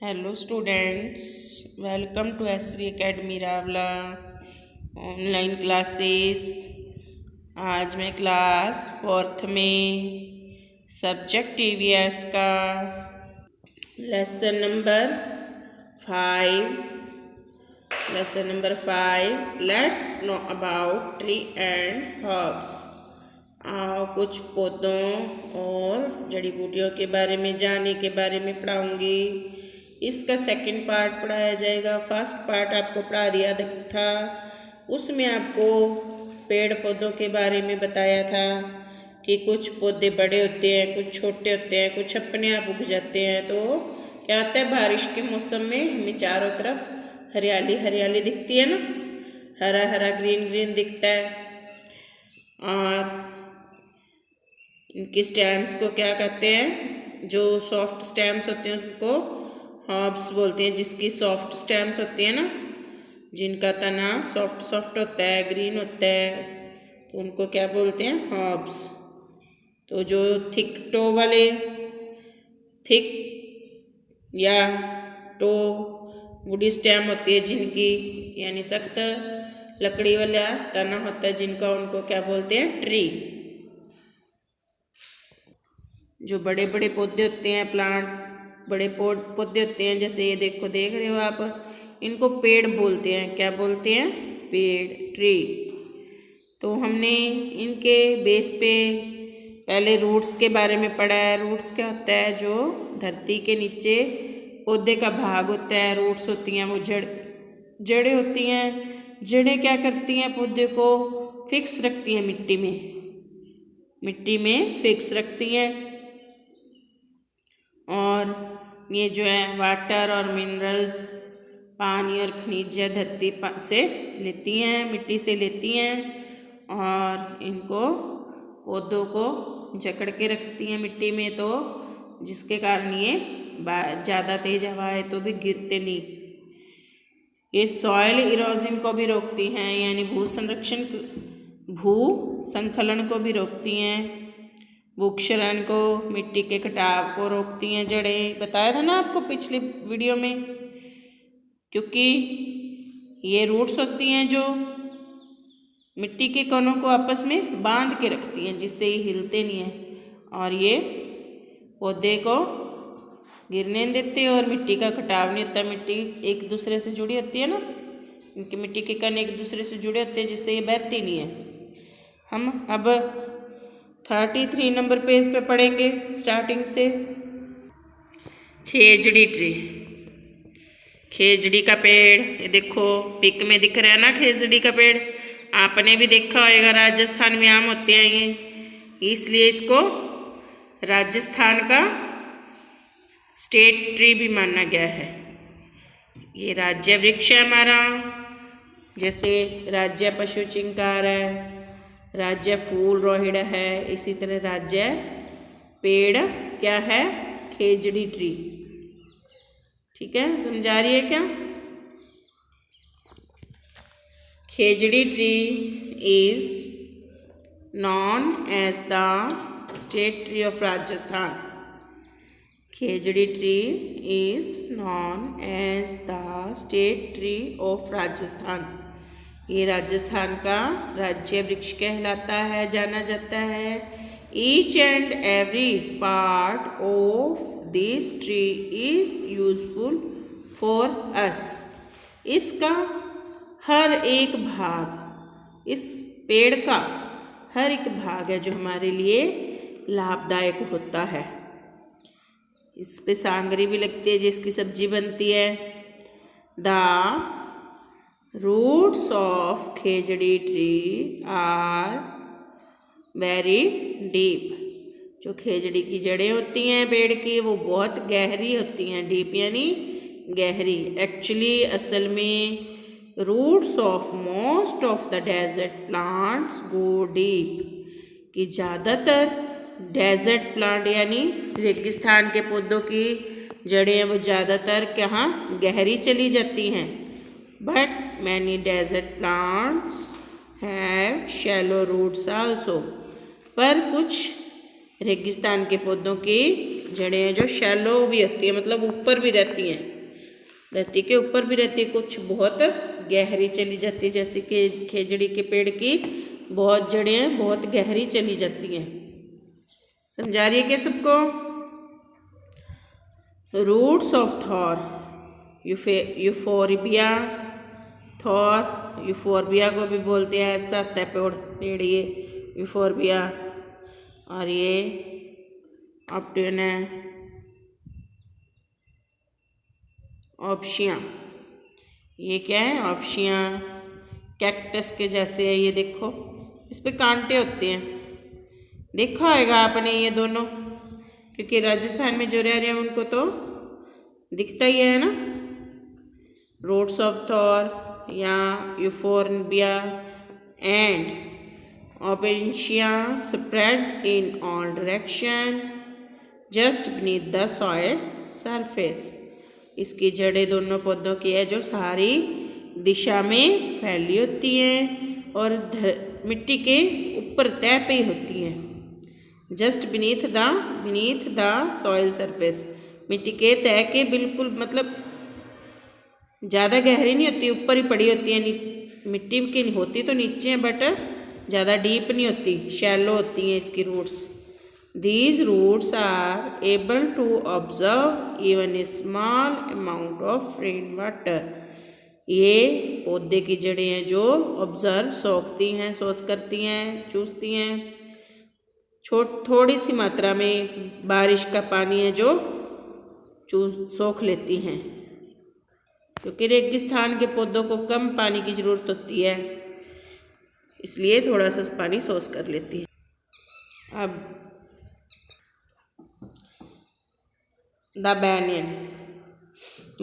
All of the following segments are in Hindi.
Hello students, welcome to SV academy Rawla online classes. आज मैं क्लास 4th में सब्जेक्ट ईवीएस का lesson number 5 let's know about tree and herbs. आओ कुछ पौधों और जड़ी बूटियों के बारे में जानने के बारे में पढ़ाऊंगी। इसका सेकंड पार्ट पढ़ाया जाएगा। फर्स्ट पार्ट आपको पढ़ा दिया था, उसमें आपको पेड़ पौधों के बारे में बताया था कि कुछ पौधे बड़े होते हैं, कुछ छोटे होते हैं, कुछ अपने आप उग जाते हैं। तो क्या होता है, बारिश के मौसम में हमें चारों तरफ हरियाली हरियाली दिखती है ना, हरा हरा ग्रीन ग्रीन दिखता है। और इनकी स्टेम्स को क्या कहते हैं, जो सॉफ्ट स्टेम्स होते हैं उनको हर्ब्स बोलते हैं। जिसकी सॉफ्ट स्टेम्स होती है ना, जिनका तना सॉफ्ट होता है, ग्रीन होता है, तो उनको क्या बोलते हैं, हर्ब्स। तो जो थिक या टो वुडी स्टेम होती है जिनकी, यानी सख्त लकड़ी वाला तना होता है जिनका, उनको क्या बोलते हैं, ट्री। जो बड़े बड़े पौधे होते हैं, बड़े पौधे होते हैं, जैसे ये देख रहे हो आप, इनको पेड़ बोलते हैं। क्या बोलते हैं, पेड़, ट्री। तो हमने इनके बेस पे पहले रूट्स के बारे में पढ़ा है। रूट्स क्या होता है, जो धरती के नीचे पौधे का भाग होता है। रूट्स होती हैं वो जड़ें होती हैं। जड़ें क्या करती हैं, पौधे को फिक्स रखती हैं, मिट्टी में फिक्स रखती हैं। और ये जो है वाटर और मिनरल्स, पानी और खनिज धरती से लेती हैं, मिट्टी से लेती हैं, और इनको पौधों को जकड़ के रखती हैं मिट्टी में, तो जिसके कारण ये ज़्यादा तेज हवा है तो भी गिरते नहीं। ये सॉइल इरोजन को भी रोकती हैं, यानी भू संखलन को भी रोकती हैं। भूक्षरण को, मिट्टी के कटाव को रोकती हैं जड़ें। बताया था ना आपको पिछली वीडियो में, क्योंकि ये रूट्स होती हैं जो मिट्टी के कणों को आपस में बांध के रखती हैं, जिससे ये हिलते नहीं हैं, और ये पौधे को गिरने नहीं देते, और मिट्टी का कटाव नहीं होता। मिट्टी एक दूसरे से जुड़ी होती है ना, इनकी मिट्टी के कण एक दूसरे से जुड़े होते हैं, जिससे ये बहती नहीं है। हम अब 33 नंबर पेज पे पढ़ेंगे स्टार्टिंग से। खेजड़ी ट्री, खेजड़ी का पेड़, ये देखो पिक में दिख रहा है ना, खेजड़ी का पेड़। आपने भी देखा होगा, राजस्थान में आम होते हैं ये, इसलिए इसको राजस्थान का स्टेट ट्री भी माना गया है। ये राज्य वृक्ष है हमारा, जैसे राज्य पशु चिंकार है, राज्य फूल रोहिड़ है, इसी तरह राज्य पेड़ क्या है, खेजड़ी ट्री। ठीक है, समझा रही है क्या? खेजड़ी tree is known as the state tree of Rajasthan. खेजड़ी tree is known as the state tree of Rajasthan. ये राजस्थान का राज्य वृक्ष कहलाता है, जाना जाता है। Each and every part of this tree is useful for us. इसका हर एक भाग, इस पेड़ का हर एक भाग है जो हमारे लिए लाभदायक होता है। इस पे सांगरी भी लगती है, जिसकी सब्जी बनती है। द रूट्स ऑफ खेजड़ी ट्री आर वेरी डीप। जो खेजड़ी की जड़ें होती हैं पेड़ की, वो बहुत गहरी होती हैं। डीप यानी गहरी। एक्चुअली असल में roots of most of the desert plants go deep, कि ज़्यादातर डेजर्ट प्लांट यानी रेगिस्तान के पौधों की जड़ें वो ज़्यादातर कहाँ गहरी चली जाती हैं। But many desert plants have shallow roots also. पर कुछ रेगिस्तान के पौधों की जड़ें हैं जो शैलो भी होती हैं, मतलब ऊपर भी रहती हैं, धरती के ऊपर भी रहती है, कुछ बहुत गहरी चली जाती है, जैसे कि खेजड़ी के पेड़ की बहुत जड़ें बहुत गहरी चली जाती हैं। समझा रही है क्या सबको? Roots of thor, euphorbia, thor euphorbia को भी बोलते हैं, ऐसा होता है पेड़ ये यूफोरबिया, और ये ऑप्टिन है ऑप्शिया। ये क्या है? ऑप्शिया, कैक्टस के जैसे है, ये देखो इस पे कांटे होते हैं, देखा होगा आपने ये दोनों, क्योंकि राजस्थान में जो रह रहे हैं उनको तो दिखता ही है ना। रूट्स ऑफ थॉर या euphorbia and opuntia spread in all direction just beneath the soil surface. इसकी जड़ें दोनों पौधों की है जो सारी दिशा में फैली होती हैं और मिट्टी के ऊपर तय पे होती हैं। Just beneath the soil surface, मिट्टी के तय के बिल्कुल, मतलब ज़्यादा गहरी नहीं होती, ऊपर ही पड़ी होती है, मिट्टी की होती तो नीचे है बट ज़्यादा डीप नहीं होती, शैलो होती हैं इसकी roots. These roots are able to absorb even a small amount of rainwater. ये पौधे की जड़ें हैं जो ऑब्जर्व सोखती हैं, सोच करती हैं, चूसती हैं, थोड़ी सी मात्रा में बारिश का पानी है जो सोख लेती हैं, क्योंकि रेगिस्तान के पौधों को कम पानी की ज़रूरत होती है, इसलिए थोड़ा सा पानी सोख कर लेती है। अब द बैनियन,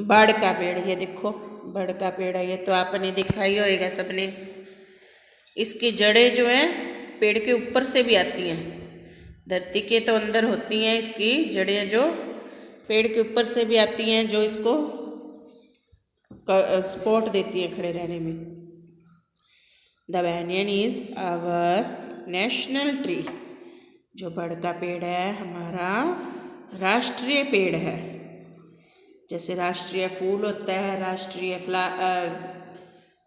बड़ का पेड़, ये देखो बड़ का पेड़ है, ये तो आपने देखा ही होगा सबने। इसकी जड़ें जो हैं पेड़ के ऊपर से भी आती हैं, धरती के तो अंदर होती हैं, इसकी जड़ें जो पेड़ के ऊपर से भी आती हैं, जो इसको सपोर्ट देती हैं खड़े रहने में। The banyan is our national tree, जो बड़ का पेड़ है हमारा राष्ट्रीय पेड़ है। जैसे राष्ट्रीय फूल होता है, राष्ट्रीय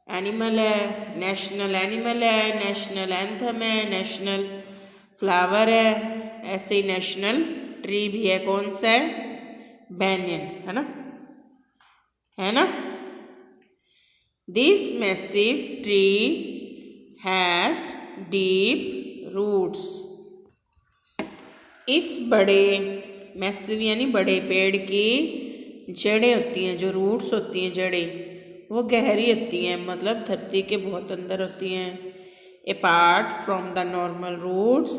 एनिमल है, नेशनल एनिमल है, नेशनल एंथम है, नेशनल फ्लावर है, ऐसे ही नेशनल ट्री भी है। कौन सा है? बैनियन, है ना। This massive tree has deep roots, इस बड़े मैसिव यानी बड़े पेड़ की जड़ें होती हैं, जो रूट्स होती हैं, जड़ें वो गहरी होती हैं, मतलब धरती के बहुत अंदर होती हैं। Apart from the normal roots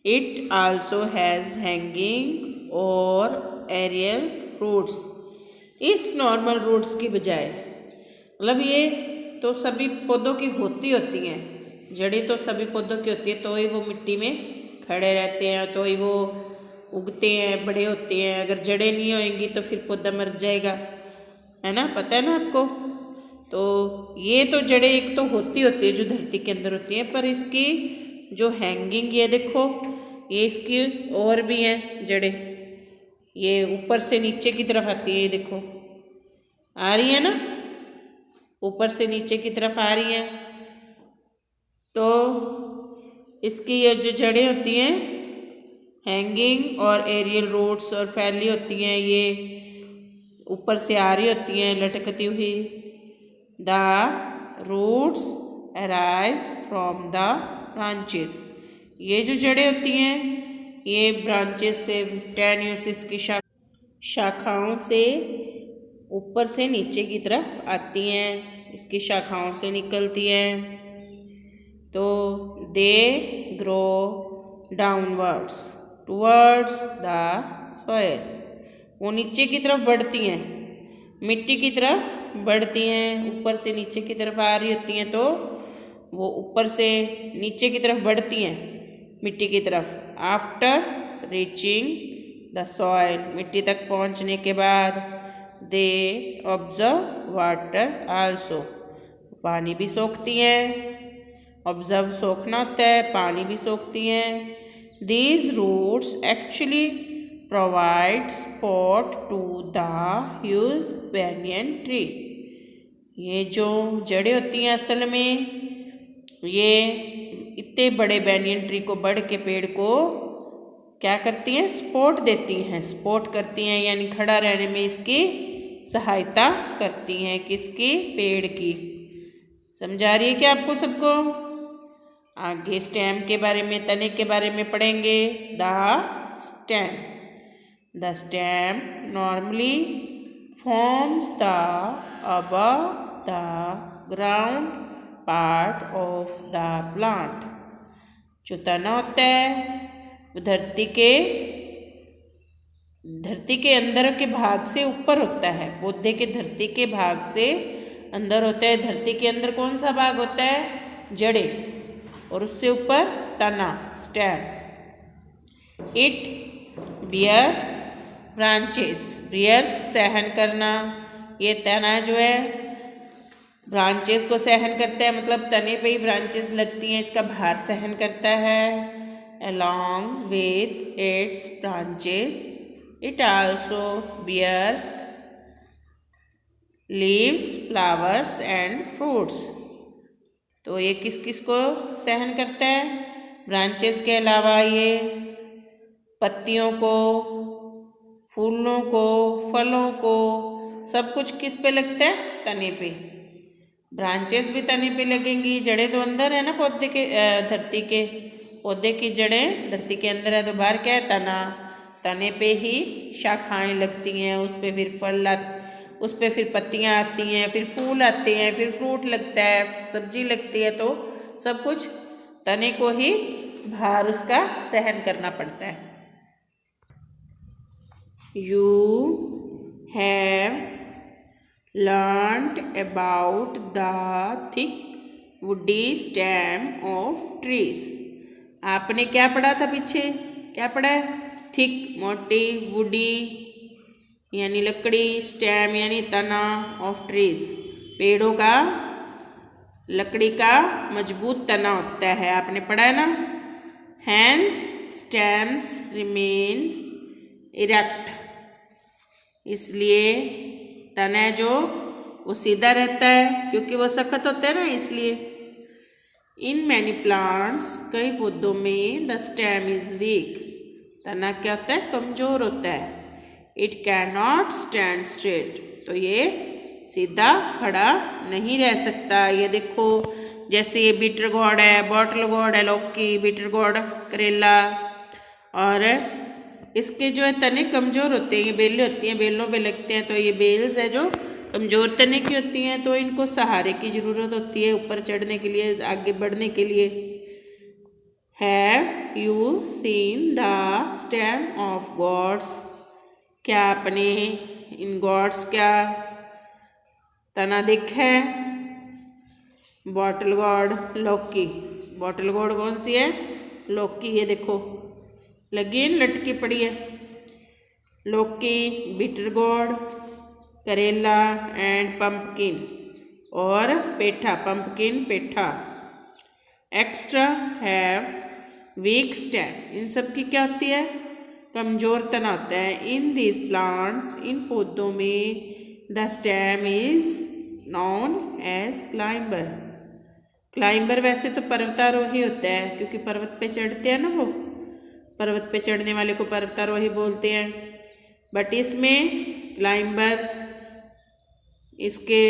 it also has hanging और एरियल रूट्स, इस नॉर्मल रूट्स की बजाय, मतलब ये तो सभी पौधों की होती हैं, जड़ें तो सभी पौधों की होती है, तो ही वो मिट्टी में खड़े रहते हैं, तो ही वो उगते हैं, बड़े होते हैं। अगर जड़ें नहीं होंगी तो फिर पौधा मर जाएगा, है ना, पता है ना आपको। तो ये तो जड़ें एक तो होती है जो धरती के अंदर होती है, पर इसकी जो हैंगिंग, ये देखो ये इसकी और भी हैं जड़ें, ये ऊपर से नीचे की तरफ आती है, ये देखो आ रही है ना, ऊपर से नीचे की तरफ आ रही है। तो इसकी ये जो जड़ें होती हैं हैंगिंग और एरियल रूट्स और फैली होती हैं, ये ऊपर से आ रही होती हैं लटकती हुई। The roots arise from the branches, ये जो जड़ें होती हैं ये ब्रांचेस से, टेन्यूसिस की शाखाओं से ऊपर से नीचे की तरफ आती हैं, इसकी शाखाओं से निकलती हैं। तो they grow downwards towards the soil, वो नीचे की तरफ बढ़ती हैं, मिट्टी की तरफ बढ़ती हैं, ऊपर से नीचे की तरफ आ रही होती हैं, तो वो ऊपर से नीचे की तरफ बढ़ती हैं मिट्टी की तरफ। आफ्टर रीचिंग द सॉइल, मिट्टी तक पहुंचने के बाद दे ऑब्जर्व वाटर आल्सो, पानी भी सोखती हैं, ऑब्जर्व सोखना होता है, पानी भी सोखती हैं। These roots actually provide support to the huge banyan tree. ये जो जड़ें होती हैं असल में ये इतने बड़े banyan ट्री को बढ़ के पेड़ को क्या करती हैं, सपोर्ट देती हैं, सपोर्ट करती हैं यानी खड़ा रहने में इसकी सहायता करती हैं। किसकी? पेड़ की। समझा रही है क्या आपको सबको? आगे स्टेम के बारे में, तने के बारे में पढ़ेंगे। The stem normally forms the above the ground part of the plant. जो तना होता है वो धरती के अंदर के भाग से ऊपर होता है। पौधे के धरती के भाग से अंदर होता है। धरती के अंदर कौन सा भाग होता है? जड़ें, और उससे ऊपर तना, stem. It bear branches, bear सहन करना। ये तना जो है ब्रांचेस को सहन करता है, मतलब तने पे ही ब्रांचेस लगती हैं, इसका भार सहन करता है। along with its branches it also bears leaves, flowers and fruits। तो ये किस किस को सहन करता है? ब्रांचेस के अलावा ये पत्तियों को, फूलों को, फलों को, सब कुछ किस पे लगता है? तने पे। ब्रांचेस भी तने पे लगेंगी। जड़ें तो अंदर है ना पौधे के, धरती के। पौधे की जड़ें धरती के अंदर है तो बाहर क्या है? तना। तने पे ही शाखाएं लगती हैं, उस पे फिर फल उस पे फिर पत्तियां आती हैं, फिर फूल आते हैं, फिर फ्रूट लगता है, सब्जी लगती है। तो सब कुछ तने को ही भार उसका सहन करना पड़ता है। You have learned about the thick woody stem of trees. आपने क्या पढ़ा था पीछे? क्या पढ़ा है? थिक, मोटी, वुडी यानी लकड़ी, स्टेम यानी तना, ऑफ ट्रीज पेड़ों का, लकड़ी का मजबूत तना होता है। आपने पढ़ा है ना? हैंस स्टेम्स रिमेन इरेक्ट, इसलिए तना जो वो सीधा रहता है क्योंकि वो सख्त होता है ना, इसलिए। इन मैनी प्लांट्स, कई पौधों में द स्टेम इज वीक, तना क्या होता है? कमजोर होता है। It can not stand straight, तो ये सीधा खड़ा नहीं रह सकता। ये देखो जैसे ये बीटर गोर्ड है, बॉटल गोर्ड है, लौकी, बीटर गोर्ड, करेला, और इसके जो है तने कमजोर होते हैं। ये बेलें होती हैं, बेलों पे लगते हैं, तो ये बेल्स है जो कमजोर तने की होती हैं, तो इनको सहारे की ज़रूरत होती है ऊपर चढ़ने के लिए, आगे बढ़ने के लिए। Have you seen the stem of gourds, क्या आपने इन गॉड्स का तना देखा है? बॉटल गॉर्ड, लौकी। बॉटल गॉर्ड कौन सी है? लौकी। ये देखो लगी लटकी पड़ी है। लौकी, बीटर गॉर्ड, करेला एंड पंपकिन, और पेठा, पंपकिन पेठा। एक्स्ट्रा हैव वीक स्टेम, इन सब की क्या होती है? कमजोर तना होता है। इन दिस प्लांट्स, इन पौधों में the stem is known as climber. Climber वैसे तो पर्वतारोही होता है क्योंकि पर्वत पे चढ़ते हैं ना, वो पर्वत पे चढ़ने वाले को पर्वतारोही बोलते हैं। बट इसमें क्लाइंबर, इसके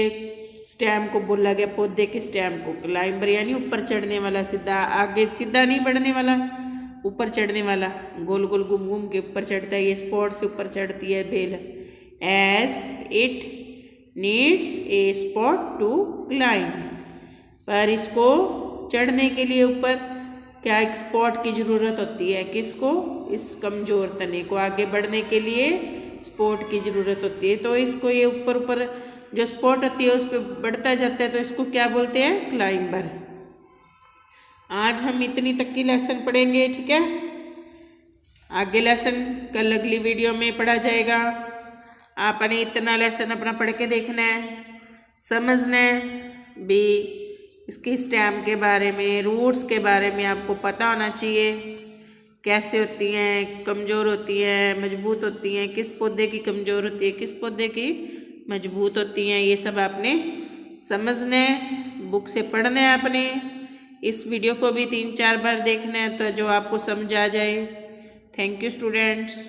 स्टेम को बोला गया, पौधे के स्टेम को क्लाइंबर यानी ऊपर चढ़ने वाला, सीधा आगे सीधा नहीं बढ़ने वाला, ऊपर चढ़ने वाला, गोल गोल घूम घूम के ऊपर चढ़ता है। ये स्पॉट से ऊपर चढ़ती है बेल। As it needs a spot to climb, पर इसको चढ़ने के लिए ऊपर क्या एक स्पॉट की ज़रूरत होती है? किसको? इस कमज़ोर तने को आगे बढ़ने के लिए स्पॉट की ज़रूरत होती है। तो इसको ये ऊपर ऊपर जो स्पॉट होती है उस पर बढ़ता जाता है, तो इसको क्या बोलते हैं? क्लाइंबर। आज हम इतनी तक की लेसन पढ़ेंगे, ठीक है? आगे लेसन कल अगली वीडियो में पढ़ा जाएगा। आपने इतना लेसन अपना पढ़ के देखना है, समझना है भी, इसके स्टेम के बारे में, रूट्स के बारे में आपको पता होना चाहिए। कैसे होती हैं, कमज़ोर होती हैं, मजबूत होती हैं, किस पौधे की कमज़ोर होती है, किस पौधे की मजबूत होती हैं, ये सब आपने समझना है, बुक से पढ़ना है आपने। इस वीडियो को भी 3-4 बार देखना है तो जो आपको समझ आ जाए। Thank you students.